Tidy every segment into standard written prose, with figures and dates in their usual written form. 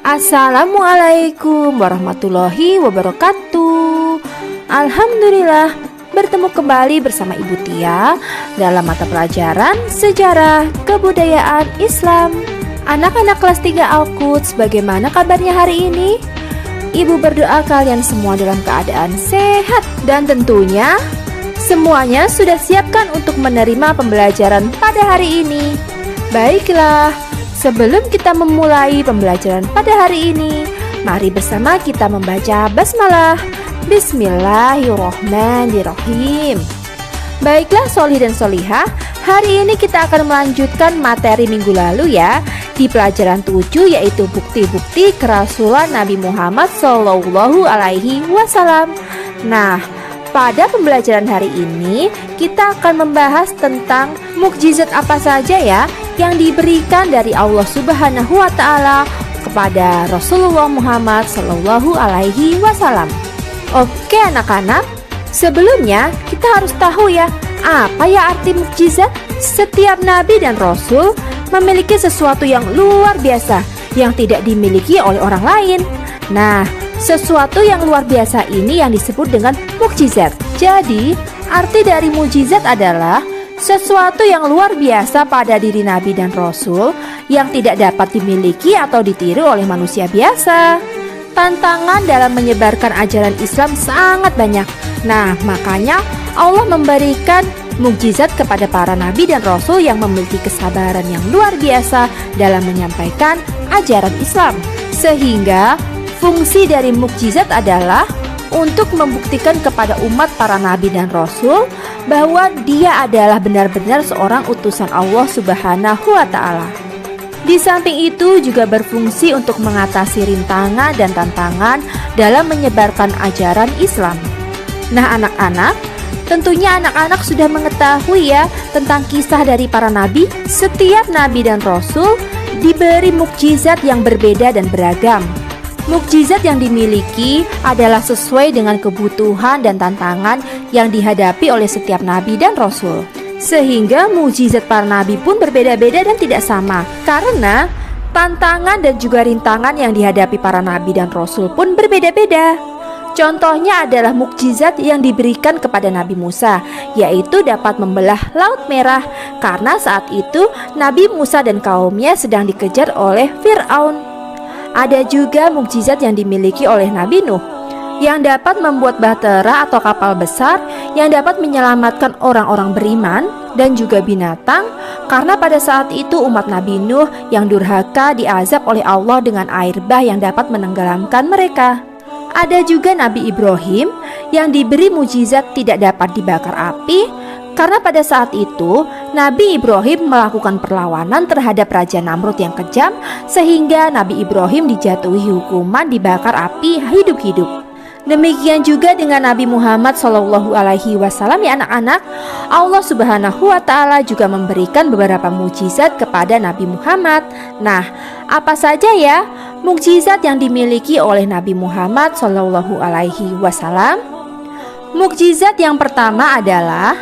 Assalamualaikum warahmatullahi wabarakatuh. Alhamdulillah, bertemu kembali bersama Ibu Tia dalam mata pelajaran Sejarah Kebudayaan Islam. Anak-anak kelas 3 Al-Quds, bagaimana kabarnya hari ini? Ibu berdoa kalian semua dalam keadaan sehat dan tentunya semuanya sudah siapkan untuk menerima pembelajaran pada hari ini. Baiklah, sebelum kita memulai pembelajaran pada hari ini, mari bersama kita membaca basmalah. Bismillahirrohmanirrohim. Baiklah solih dan solihah, hari ini kita akan melanjutkan materi minggu lalu ya, di pelajaran 7 yaitu bukti-bukti kerasulan Nabi Muhammad SAW. Nah, pada pembelajaran hari ini kita akan membahas tentang mukjizat apa saja ya yang diberikan dari Allah Subhanahu wa Ta'ala kepada Rasulullah Muhammad SAW. Oke anak-anak, sebelumnya kita harus tahu ya, apa ya arti mukjizat? Setiap nabi dan rasul memiliki sesuatu yang luar biasa yang tidak dimiliki oleh orang lain. Nah, sesuatu yang luar biasa ini yang disebut dengan mukjizat. Jadi, arti dari mukjizat adalah sesuatu yang luar biasa pada diri nabi dan rasul yang tidak dapat dimiliki atau ditiru oleh manusia biasa. Tantangan dalam menyebarkan ajaran Islam sangat banyak. Nah, makanya Allah memberikan mukjizat kepada para nabi dan rasul yang memiliki kesabaran yang luar biasa dalam menyampaikan ajaran Islam. Sehingga fungsi dari mukjizat adalah untuk membuktikan kepada umat para nabi dan rasul bahwa dia adalah benar-benar seorang utusan Allah Subhanahu wa Ta'ala. Di samping itu juga berfungsi untuk mengatasi rintangan dan tantangan dalam menyebarkan ajaran Islam. Nah anak-anak, tentunya anak-anak sudah mengetahui ya tentang kisah dari para nabi. Setiap nabi dan rasul diberi mukjizat yang berbeda dan beragam. Mukjizat yang dimiliki adalah sesuai dengan kebutuhan dan tantangan yang dihadapi oleh setiap nabi dan rasul. Sehingga mukjizat para nabi pun berbeda-beda dan tidak sama, karena tantangan dan juga rintangan yang dihadapi para nabi dan rasul pun berbeda-beda. Contohnya adalah mukjizat yang diberikan kepada Nabi Musa, yaitu dapat membelah Laut Merah, karena saat itu Nabi Musa dan kaumnya sedang dikejar oleh Fir'aun. Ada juga mukjizat yang dimiliki oleh Nabi Nuh, yang dapat membuat bahtera atau kapal besar yang dapat menyelamatkan orang-orang beriman dan juga binatang, karena pada saat itu umat Nabi Nuh yang durhaka diazab oleh Allah dengan air bah yang dapat menenggelamkan mereka. Ada juga Nabi Ibrahim yang diberi mukjizat tidak dapat dibakar api, karena pada saat itu Nabi Ibrahim melakukan perlawanan terhadap Raja Namrud yang kejam, sehingga Nabi Ibrahim dijatuhi hukuman dibakar api hidup-hidup. Demikian juga dengan Nabi Muhammad SAW ya anak-anak. Allah Subhanahu wa Ta'ala juga memberikan beberapa mukjizat kepada Nabi Muhammad. Nah, apa saja ya mukjizat yang dimiliki oleh Nabi Muhammad SAW? Mukjizat yang pertama adalah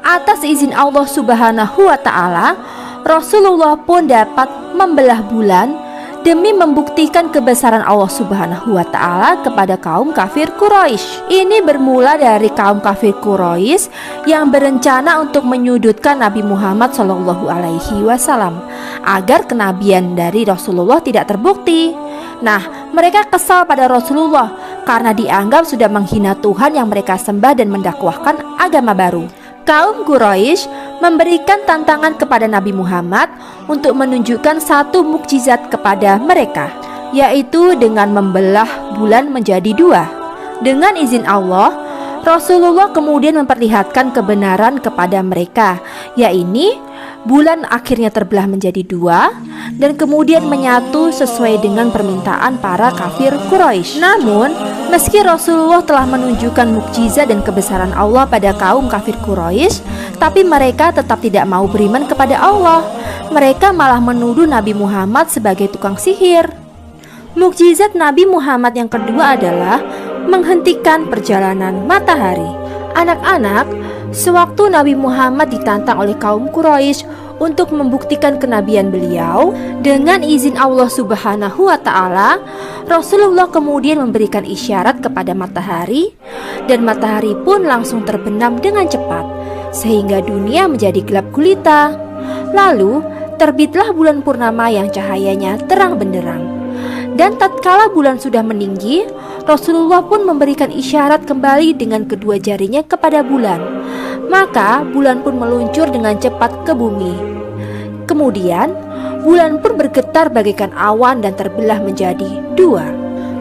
atas izin Allah Subhanahu wa Ta'ala, Rasulullah pun dapat membelah bulan demi membuktikan kebesaran Allah Subhanahu wa Ta'ala kepada kaum kafir Quraisy. Ini bermula dari kaum kafir Quraisy yang berencana untuk menyudutkan Nabi Muhammad SAW agar kenabian dari Rasulullah tidak terbukti. Nah, mereka kesal pada Rasulullah karena dianggap sudah menghina Tuhan yang mereka sembah dan mendakwahkan agama baru. Kaum Quraisy memberikan tantangan kepada Nabi Muhammad untuk menunjukkan satu mukjizat kepada mereka, yaitu dengan membelah bulan menjadi dua. Dengan izin Allah, Rasulullah kemudian memperlihatkan kebenaran kepada mereka, yaitu bulan akhirnya terbelah menjadi dua dan kemudian menyatu sesuai dengan permintaan para kafir Quraisy. Namun, meski Rasulullah telah menunjukkan mukjizat dan kebesaran Allah pada kaum kafir Quraisy, tapi mereka tetap tidak mau beriman kepada Allah. Mereka malah menuduh Nabi Muhammad sebagai tukang sihir. Mukjizat Nabi Muhammad yang kedua adalah menghentikan perjalanan matahari. Anak-anak, sewaktu Nabi Muhammad ditantang oleh kaum Quraisy untuk membuktikan kenabian beliau, dengan izin Allah Subhanahu wa Ta'ala, Rasulullah kemudian memberikan isyarat kepada matahari, dan matahari pun langsung terbenam dengan cepat, sehingga dunia menjadi gelap gulita. Lalu terbitlah bulan purnama yang cahayanya terang benderang. Dan tatkala bulan sudah meninggi, Rasulullah pun memberikan isyarat kembali dengan kedua jarinya kepada bulan. Maka bulan pun meluncur dengan cepat ke bumi. Kemudian bulan pun bergetar bagaikan awan dan terbelah menjadi dua.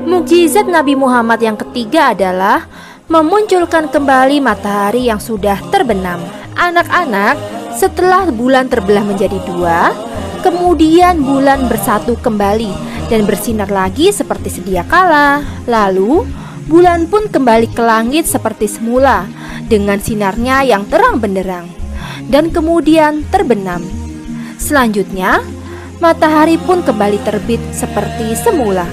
Mukjizat Nabi Muhammad yang ketiga adalah memunculkan kembali matahari yang sudah terbenam. Anak-anak, setelah bulan terbelah menjadi dua, kemudian bulan bersatu kembali dan bersinar lagi seperti sedia kala. Lalu bulan pun kembali ke langit seperti semula dengan sinarnya yang terang benderang, dan kemudian terbenam. Selanjutnya, matahari pun kembali terbit seperti semula.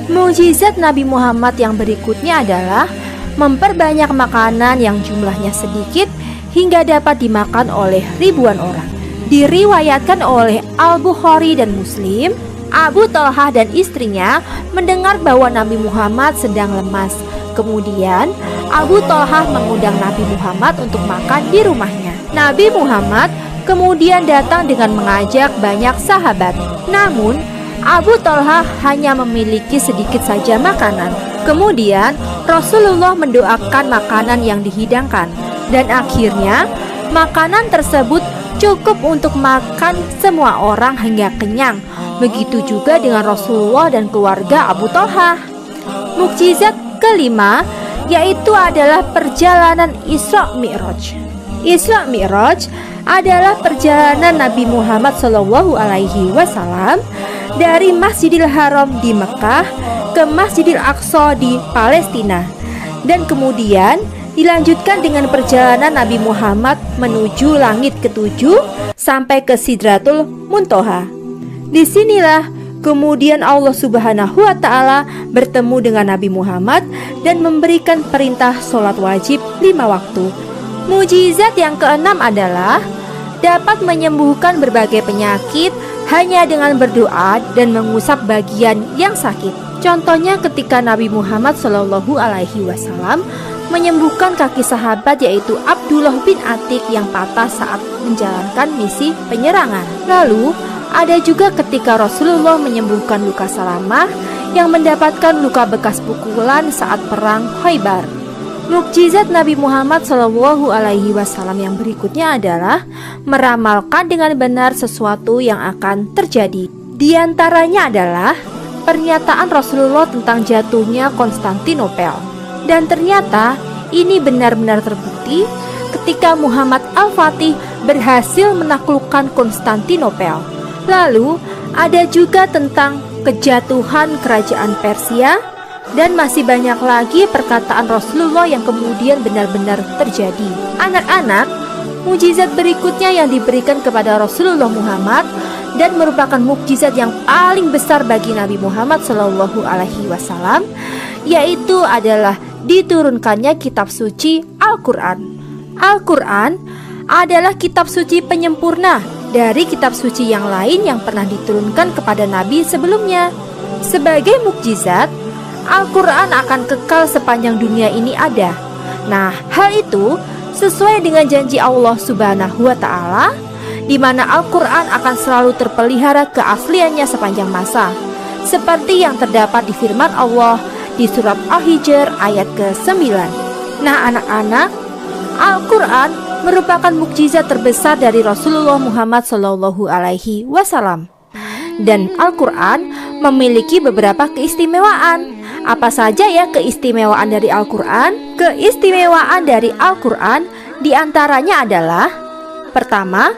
Mukjizat Nabi Muhammad yang berikutnya adalah memperbanyak makanan yang jumlahnya sedikit hingga dapat dimakan oleh ribuan orang. Diriwayatkan oleh Al-Bukhari dan Muslim, Abu Talhah dan istrinya mendengar bahwa Nabi Muhammad sedang lemas. Kemudian Abu Talhah mengundang Nabi Muhammad untuk makan di rumahnya. Nabi Muhammad kemudian datang dengan mengajak banyak sahabat. Namun Abu Talhah hanya memiliki sedikit saja makanan. Kemudian Rasulullah mendoakan makanan yang dihidangkan, dan akhirnya makanan tersebut cukup untuk makan semua orang hingga kenyang. Begitu juga dengan Rasulullah dan keluarga Abu Talhah. Mukjizat kelima yaitu adalah perjalanan Isra Mi'raj. Isra Mi'raj adalah perjalanan Nabi Muhammad SAW dari Masjidil Haram di Mekah ke Masjidil Aqsa di Palestina, dan kemudian dilanjutkan dengan perjalanan Nabi Muhammad menuju langit ketujuh sampai ke Sidratul Muntaha. Disinilah kemudian Allah Subhanahu wa Ta'ala bertemu dengan Nabi Muhammad dan memberikan perintah sholat wajib 5 waktu. Mukjizat yang keenam adalah dapat menyembuhkan berbagai penyakit hanya dengan berdoa dan mengusap bagian yang sakit. Contohnya ketika Nabi Muhammad SAW menyembuhkan kaki sahabat yaitu Abdullah bin Atik yang patah saat menjalankan misi penyerangan. Lalu ada juga ketika Rasulullah menyembuhkan luka Salamah yang mendapatkan luka bekas pukulan saat perang Khaybar. Mukjizat Nabi Muhammad SAW yang berikutnya adalah meramalkan dengan benar sesuatu yang akan terjadi. Di antaranya adalah pernyataan Rasulullah tentang jatuhnya Konstantinopel. Dan ternyata ini benar-benar terbukti ketika Muhammad Al-Fatih berhasil menaklukkan Konstantinopel. Lalu ada juga tentang kejatuhan kerajaan Persia. Dan masih banyak lagi perkataan Rasulullah yang kemudian benar-benar terjadi. Anak-anak, mukjizat berikutnya yang diberikan kepada Rasulullah Muhammad dan merupakan mukjizat yang paling besar bagi Nabi Muhammad SAW, yaitu adalah diturunkannya kitab suci Al-Quran. Al-Quran adalah kitab suci penyempurna dari kitab suci yang lain yang pernah diturunkan kepada Nabi sebelumnya. Sebagai mukjizat, Al-Quran akan kekal sepanjang dunia ini ada. Nah, hal itu sesuai dengan janji Allah Subhanahu wa Ta'ala, di mana Al-Quran akan selalu terpelihara keasliannya sepanjang masa, seperti yang terdapat di firman Allah di surat Al-Hijr ayat ke-9. Nah, anak-anak, Al-Quran merupakan mukjizat terbesar dari Rasulullah Muhammad SAW. Dan Al-Quran memiliki beberapa keistimewaan. Apa saja ya keistimewaan dari Al-Quran? Keistimewaan dari Al-Quran diantaranya adalah: pertama,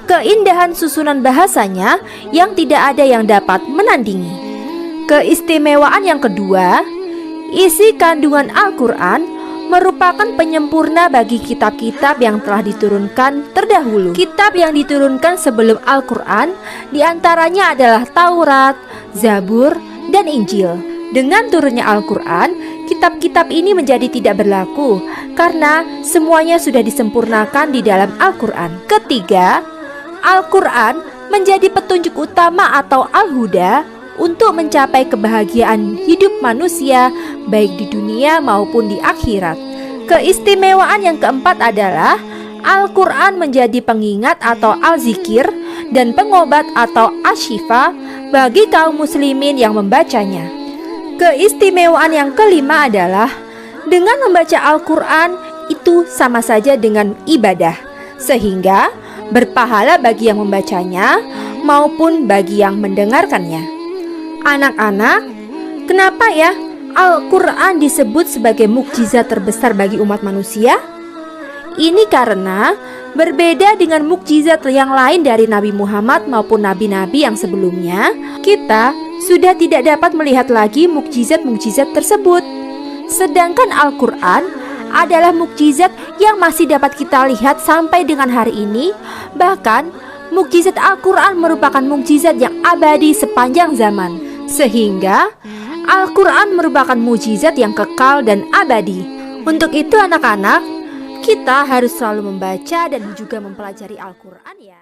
keindahan susunan bahasanya yang tidak ada yang dapat menandingi. Keistimewaan yang kedua, isi kandungan Al-Quran merupakan penyempurna bagi kitab-kitab yang telah diturunkan terdahulu. Kitab yang diturunkan sebelum Al-Quran diantaranya adalah Taurat, Zabur, dan Injil. Dengan turunnya Al-Quran, kitab-kitab ini menjadi tidak berlaku karena semuanya sudah disempurnakan di dalam Al-Quran. Ketiga, Al-Quran menjadi petunjuk utama atau Al-Huda untuk mencapai kebahagiaan hidup manusia baik di dunia maupun di akhirat. Keistimewaan yang keempat adalah Al-Quran menjadi pengingat atau al-zikir dan pengobat atau asyifa bagi kaum muslimin yang membacanya. Keistimewaan yang kelima adalah dengan membaca Al-Quran itu sama saja dengan ibadah, sehingga berpahala bagi yang membacanya maupun bagi yang mendengarkannya. Anak-anak, kenapa ya Al-Quran disebut sebagai mukjizat terbesar bagi umat manusia? Ini karena berbeda dengan mukjizat yang lain dari Nabi Muhammad maupun nabi-nabi yang sebelumnya, kita sudah tidak dapat melihat lagi mukjizat-mukjizat tersebut. Sedangkan Al-Quran adalah mukjizat yang masih dapat kita lihat sampai dengan hari ini. Bahkan mukjizat Al-Quran merupakan mukjizat yang abadi sepanjang zaman, sehingga Al-Quran merupakan mukjizat yang kekal dan abadi. Untuk itu anak-anak, kita harus selalu membaca dan juga mempelajari Al-Quran ya.